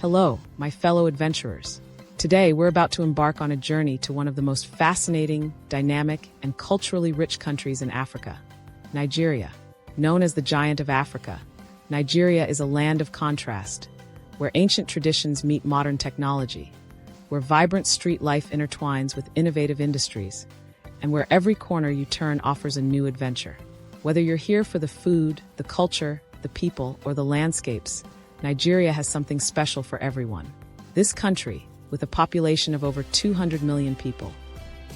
Hello, my fellow adventurers. Today, we're about to embark on a journey to one of the most fascinating, dynamic, and culturally rich countries in Africa, Nigeria. Known as the Giant of Africa, Nigeria is a land of contrast, where ancient traditions meet modern technology, where vibrant street life intertwines with innovative industries, and where every corner you turn offers a new adventure. Whether you're here for the food, the culture, the people, or the landscapes, Nigeria has something special for everyone. This country, with a population of over 200 million people,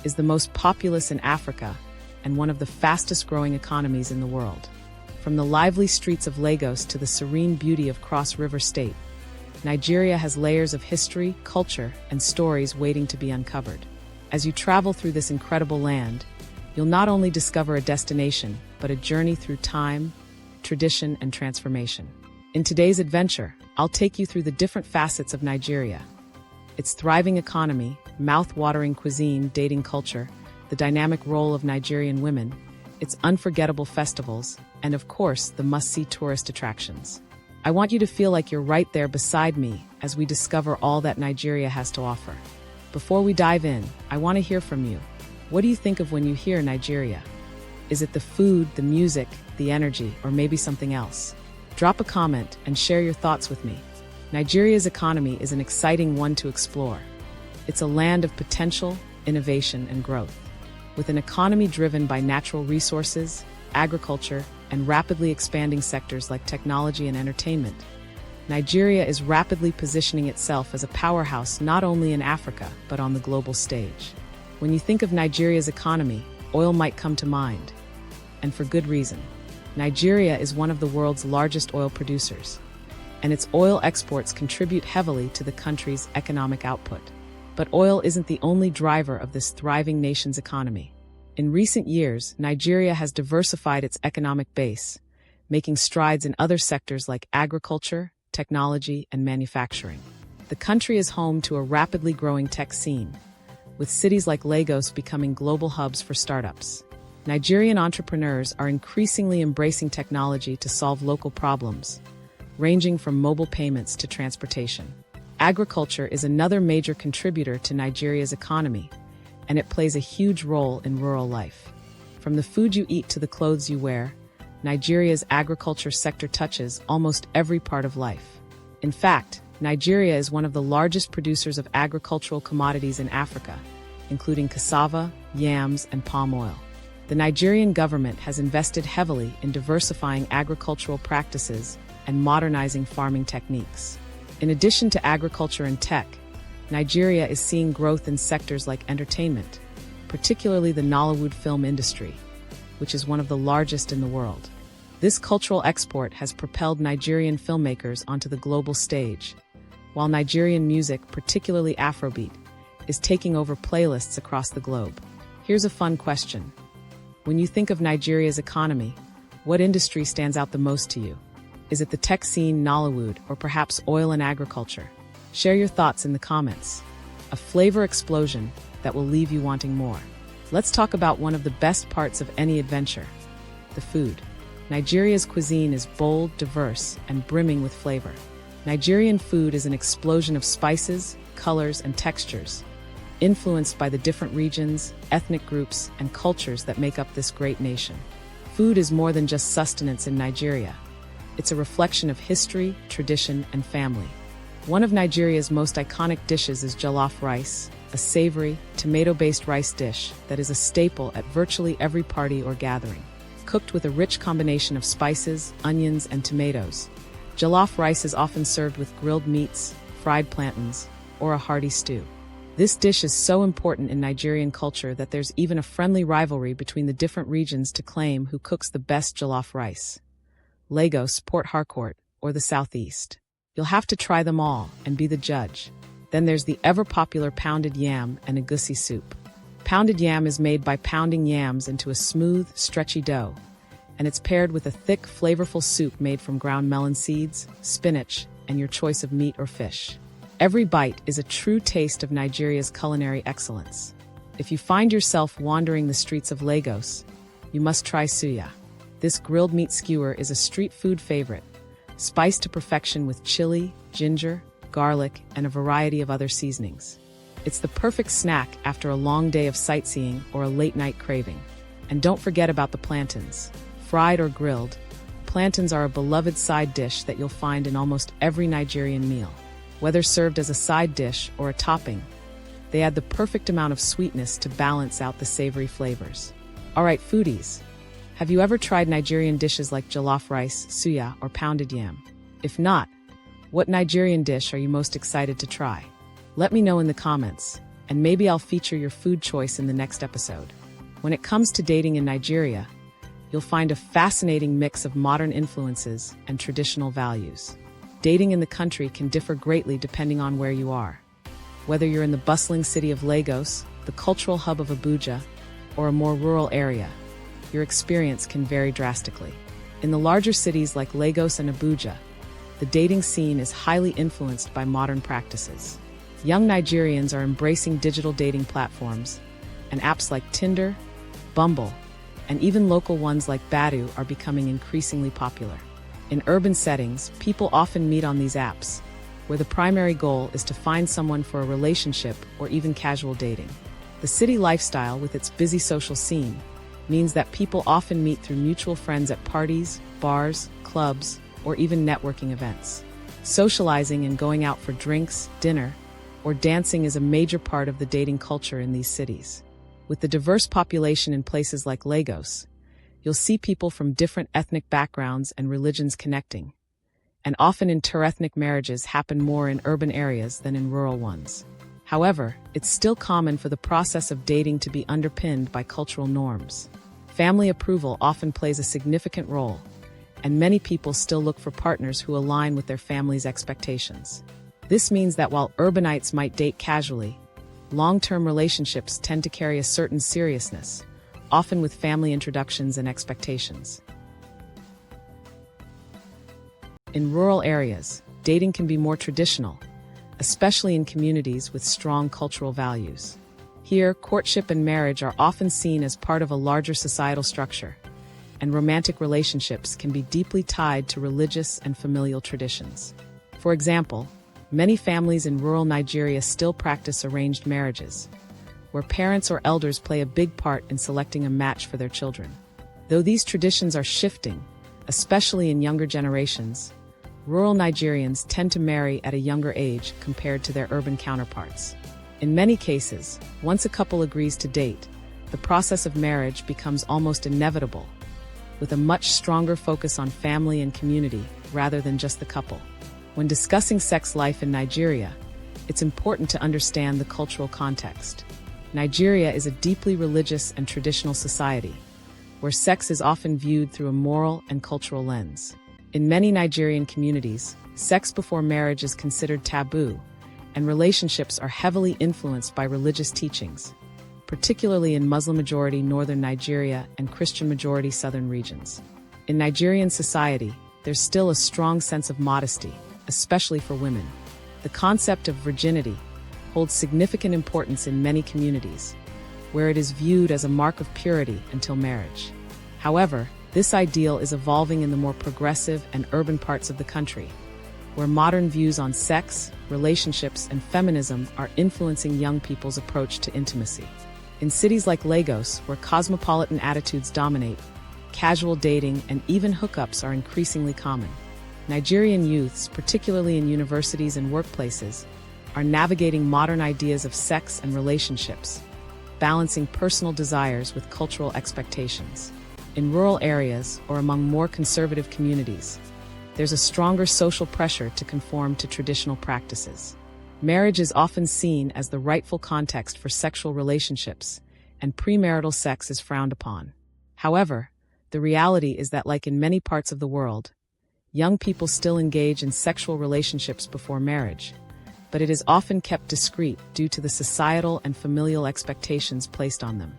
is the most populous in Africa and one of the fastest-growing economies in the world. From the lively streets of Lagos to the serene beauty of Cross River State, Nigeria has layers of history, culture, and stories waiting to be uncovered. As you travel through this incredible land, you'll not only discover a destination, but a journey through time, tradition, and transformation. In today's adventure, I'll take you through the different facets of Nigeria: its thriving economy, mouth-watering cuisine, dating culture, the dynamic role of Nigerian women, its unforgettable festivals, and of course, the must-see tourist attractions. I want you to feel like you're right there beside me as we discover all that Nigeria has to offer. Before we dive in, I want to hear from you. What do you think of when you hear Nigeria? Is it the food, the music, the energy, or maybe something else? Drop a comment and share your thoughts with me. Nigeria's economy is an exciting one to explore. It's a land of potential, innovation, and growth. With an economy driven by natural resources, agriculture, and rapidly expanding sectors like technology and entertainment, Nigeria is rapidly positioning itself as a powerhouse not only in Africa, but on the global stage. When you think of Nigeria's economy, oil might come to mind. And for good reason. Nigeria is one of the world's largest oil producers, and its oil exports contribute heavily to the country's economic output. But oil isn't the only driver of this thriving nation's economy. In recent years, Nigeria has diversified its economic base, making strides in other sectors like agriculture, technology, and manufacturing. The country is home to a rapidly growing tech scene, with cities like Lagos becoming global hubs for startups. Nigerian entrepreneurs are increasingly embracing technology to solve local problems, ranging from mobile payments to transportation. Agriculture is another major contributor to Nigeria's economy, and it plays a huge role in rural life. From the food you eat to the clothes you wear, Nigeria's agriculture sector touches almost every part of life. In fact, Nigeria is one of the largest producers of agricultural commodities in Africa, including cassava, yams, and palm oil. The Nigerian government has invested heavily in diversifying agricultural practices and modernizing farming techniques. In addition to agriculture and tech, Nigeria is seeing growth in sectors like entertainment, particularly the Nollywood film industry, which is one of the largest in the world. This cultural export has propelled Nigerian filmmakers onto the global stage, while Nigerian music, particularly Afrobeat, is taking over playlists across the globe. Here's a fun question. When you think of Nigeria's economy, what industry stands out the most to you? Is it the tech scene, Nollywood, or perhaps oil and agriculture? Share your thoughts in the comments. A flavor explosion that will leave you wanting more. Let's talk about one of the best parts of any adventure: the food. Nigeria's cuisine is bold, diverse, and brimming with flavor. Nigerian food is an explosion of spices, colors, and textures, influenced by the different regions, ethnic groups, and cultures that make up this great nation. Food is more than just sustenance in Nigeria. It's a reflection of history, tradition, and family. One of Nigeria's most iconic dishes is jollof rice, a savory, tomato-based rice dish that is a staple at virtually every party or gathering. Cooked with a rich combination of spices, onions, and tomatoes, jollof rice is often served with grilled meats, fried plantains, or a hearty stew. This dish is so important in Nigerian culture that there's even a friendly rivalry between the different regions to claim who cooks the best jollof rice: Lagos, Port Harcourt, or the Southeast. You'll have to try them all and be the judge. Then there's the ever-popular pounded yam and egusi soup. Pounded yam is made by pounding yams into a smooth, stretchy dough, and it's paired with a thick, flavorful soup made from ground melon seeds, spinach, and your choice of meat or fish. Every bite is a true taste of Nigeria's culinary excellence. If you find yourself wandering the streets of Lagos, you must try suya. This grilled meat skewer is a street food favorite, spiced to perfection with chili, ginger, garlic, and a variety of other seasonings. It's the perfect snack after a long day of sightseeing or a late-night craving. And don't forget about the plantains. Fried or grilled, plantains are a beloved side dish that you'll find in almost every Nigerian meal. Whether served as a side dish or a topping, they add the perfect amount of sweetness to balance out the savory flavors. Alright, foodies, have you ever tried Nigerian dishes like jollof rice, suya, or pounded yam? If not, what Nigerian dish are you most excited to try? Let me know in the comments, and maybe I'll feature your food choice in the next episode. When it comes to dating in Nigeria, you'll find a fascinating mix of modern influences and traditional values. Dating in the country can differ greatly depending on where you are. Whether you're in the bustling city of Lagos, the cultural hub of Abuja, or a more rural area, your experience can vary drastically. In the larger cities like Lagos and Abuja, the dating scene is highly influenced by modern practices. Young Nigerians are embracing digital dating platforms, and apps like Tinder, Bumble, and even local ones like Badu are becoming increasingly popular. In urban settings, people often meet on these apps, where the primary goal is to find someone for a relationship or even casual dating. The city lifestyle, with its busy social scene, means that people often meet through mutual friends at parties, bars, clubs, or even networking events. Socializing and going out for drinks, dinner, or dancing is a major part of the dating culture in these cities. With the diverse population in places like Lagos, you'll see people from different ethnic backgrounds and religions connecting, and often interethnic marriages happen more in urban areas than in rural ones. However, it's still common for the process of dating to be underpinned by cultural norms. Family approval often plays a significant role, and many people still look for partners who align with their family's expectations. This means that while urbanites might date casually, long-term relationships tend to carry a certain seriousness, often with family introductions and expectations. In rural areas, dating can be more traditional, especially in communities with strong cultural values. Here, courtship and marriage are often seen as part of a larger societal structure, and romantic relationships can be deeply tied to religious and familial traditions. For example, many families in rural Nigeria still practice arranged marriages, where parents or elders play a big part in selecting a match for their children. Though these traditions are shifting, especially in younger generations, rural Nigerians tend to marry at a younger age compared to their urban counterparts. In many cases, once a couple agrees to date, the process of marriage becomes almost inevitable, with a much stronger focus on family and community rather than just the couple. When discussing sex life in Nigeria, it's important to understand the cultural context. Nigeria is a deeply religious and traditional society, where sex is often viewed through a moral and cultural lens. In many Nigerian communities, sex before marriage is considered taboo, and relationships are heavily influenced by religious teachings, particularly in Muslim-majority northern Nigeria and Christian-majority southern regions. In Nigerian society, there's still a strong sense of modesty, especially for women. The concept of virginity holds significant importance in many communities, where it is viewed as a mark of purity until marriage. However, this ideal is evolving in the more progressive and urban parts of the country, where modern views on sex, relationships, and feminism are influencing young people's approach to intimacy. In cities like Lagos, where cosmopolitan attitudes dominate, casual dating and even hookups are increasingly common. Nigerian youths, particularly in universities and workplaces, are navigating modern ideas of sex and relationships, balancing personal desires with cultural expectations. In rural areas or among more conservative communities, there's a stronger social pressure to conform to traditional practices. Marriage is often seen as the rightful context for sexual relationships, and premarital sex is frowned upon. However, the reality is that, like in many parts of the world, young people still engage in sexual relationships before marriage, but it is often kept discreet due to the societal and familial expectations placed on them.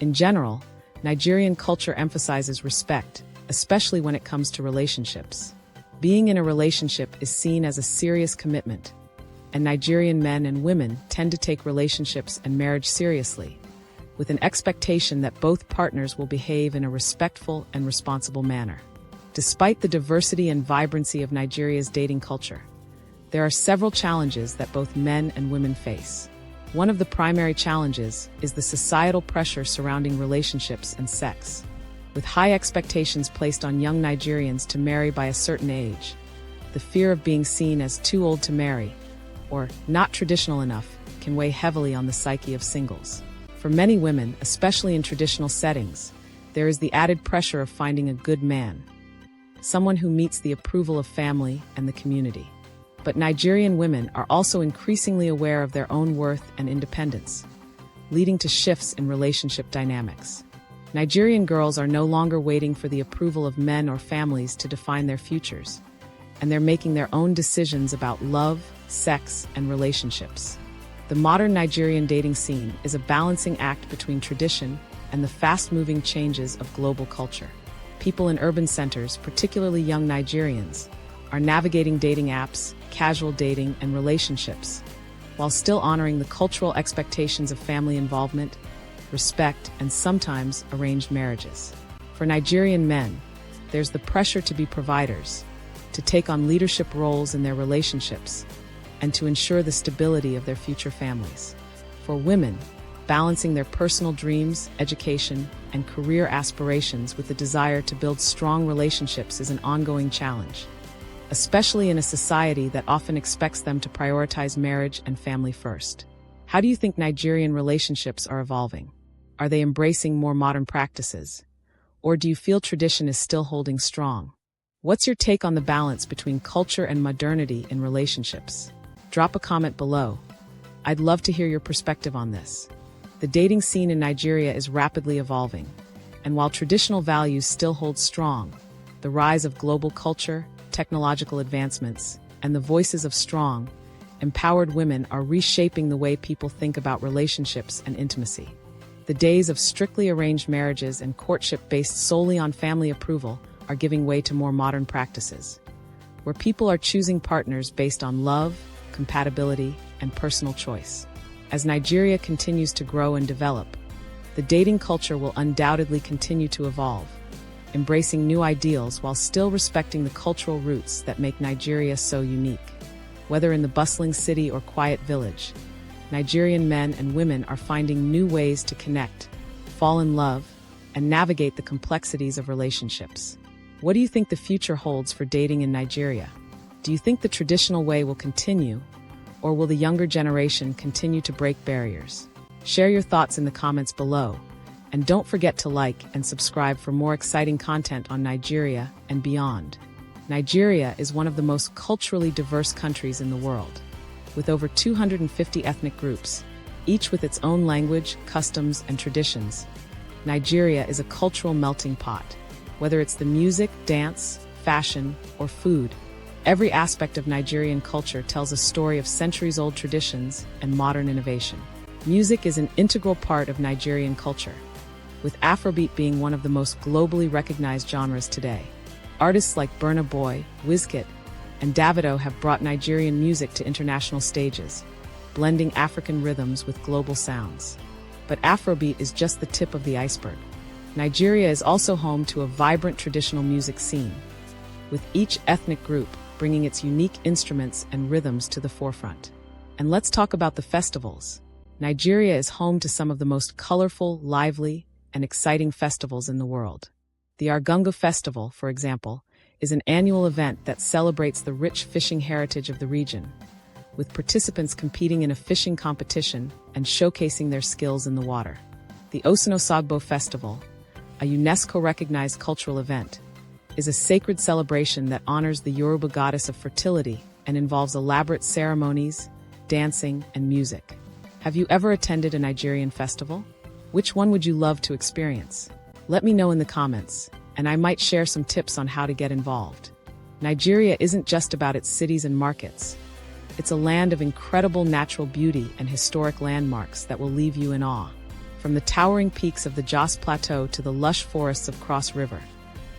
In general, Nigerian culture emphasizes respect, especially when it comes to relationships. Being in a relationship is seen as a serious commitment, and Nigerian men and women tend to take relationships and marriage seriously, with an expectation that both partners will behave in a respectful and responsible manner. Despite the diversity and vibrancy of Nigeria's dating culture, there are several challenges that both men and women face. One of the primary challenges is the societal pressure surrounding relationships and sex. With high expectations placed on young Nigerians to marry by a certain age, the fear of being seen as too old to marry, or not traditional enough, can weigh heavily on the psyche of singles. For many women, especially in traditional settings, there is the added pressure of finding a good man, someone who meets the approval of family and the community. But Nigerian women are also increasingly aware of their own worth and independence, leading to shifts in relationship dynamics. Nigerian girls are no longer waiting for the approval of men or families to define their futures, and they're making their own decisions about love, sex, and relationships. The modern Nigerian dating scene is a balancing act between tradition and the fast-moving changes of global culture. People in urban centers, particularly young Nigerians, are navigating dating apps, casual dating, and relationships, while still honoring the cultural expectations of family involvement, respect, and sometimes arranged marriages. For Nigerian men, there's the pressure to be providers, to take on leadership roles in their relationships, and to ensure the stability of their future families. For women, balancing their personal dreams, education, and career aspirations with the desire to build strong relationships is an ongoing challenge, especially in a society that often expects them to prioritize marriage and family first. How do you think Nigerian relationships are evolving? Are they embracing more modern practices? Or do you feel tradition is still holding strong? What's your take on the balance between culture and modernity in relationships? Drop a comment below. I'd love to hear your perspective on this. The dating scene in Nigeria is rapidly evolving, and while traditional values still hold strong, the rise of global culture, technological advancements, and the voices of strong, empowered women are reshaping the way people think about relationships and intimacy. The days of strictly arranged marriages and courtship based solely on family approval are giving way to more modern practices, where people are choosing partners based on love, compatibility, and personal choice. As Nigeria continues to grow and develop, the dating culture will undoubtedly continue to evolve, embracing new ideals while still respecting the cultural roots that make Nigeria so unique. Whether in the bustling city or quiet village, Nigerian men and women are finding new ways to connect, fall in love, and navigate the complexities of relationships. What do you think the future holds for dating in Nigeria? Do you think the traditional way will continue, or will the younger generation continue to break barriers? Share your thoughts in the comments below, and don't forget to like and subscribe for more exciting content on Nigeria and beyond. Nigeria is one of the most culturally diverse countries in the world, with over 250 ethnic groups, each with its own language, customs, and traditions. Nigeria is a cultural melting pot. Whether it's the music, dance, fashion, or food, every aspect of Nigerian culture tells a story of centuries-old traditions and modern innovation. Music is an integral part of Nigerian culture, with Afrobeat being one of the most globally recognized genres today. Artists like Burna Boy, Wizkid, and Davido have brought Nigerian music to international stages, blending African rhythms with global sounds. But Afrobeat is just the tip of the iceberg. Nigeria is also home to a vibrant traditional music scene, with each ethnic group bringing its unique instruments and rhythms to the forefront. And let's talk about the festivals. Nigeria is home to some of the most colorful, lively, and exciting festivals in the world. The Argungu Festival, for example, is an annual event that celebrates the rich fishing heritage of the region, with participants competing in a fishing competition and showcasing their skills in the water. The Osunosogbo Festival, a UNESCO-recognized cultural event, is a sacred celebration that honors the Yoruba goddess of fertility and involves elaborate ceremonies, dancing, and music. Have you ever attended a Nigerian festival? Which one would you love to experience? Let me know in the comments, and I might share some tips on how to get involved. Nigeria isn't just about its cities and markets. It's a land of incredible natural beauty and historic landmarks that will leave you in awe. From the towering peaks of the Jos Plateau to the lush forests of Cross River,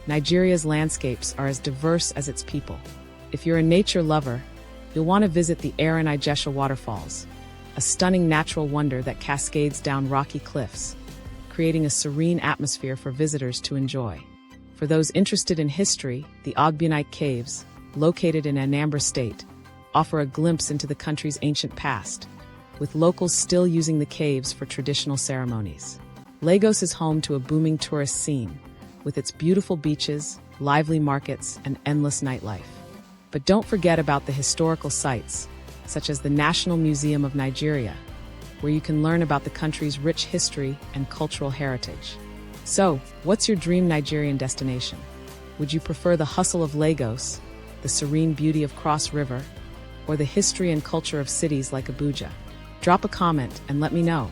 Nigeria's landscapes are as diverse as its people. If you're a nature lover, you'll want to visit the Erin Ijesha waterfalls, a stunning natural wonder that cascades down rocky cliffs, creating a serene atmosphere for visitors to enjoy. For those interested in history, the Ogbunite Caves, located in Anambra State, offer a glimpse into the country's ancient past, with locals still using the caves for traditional ceremonies. Lagos is home to a booming tourist scene, with its beautiful beaches, lively markets, and endless nightlife. But don't forget about the historical sites, such as the National Museum of Nigeria, where you can learn about the country's rich history and cultural heritage. So, what's your dream Nigerian destination? Would you prefer the hustle of Lagos, the serene beauty of Cross River, or the history and culture of cities like Abuja? Drop a comment and let me know.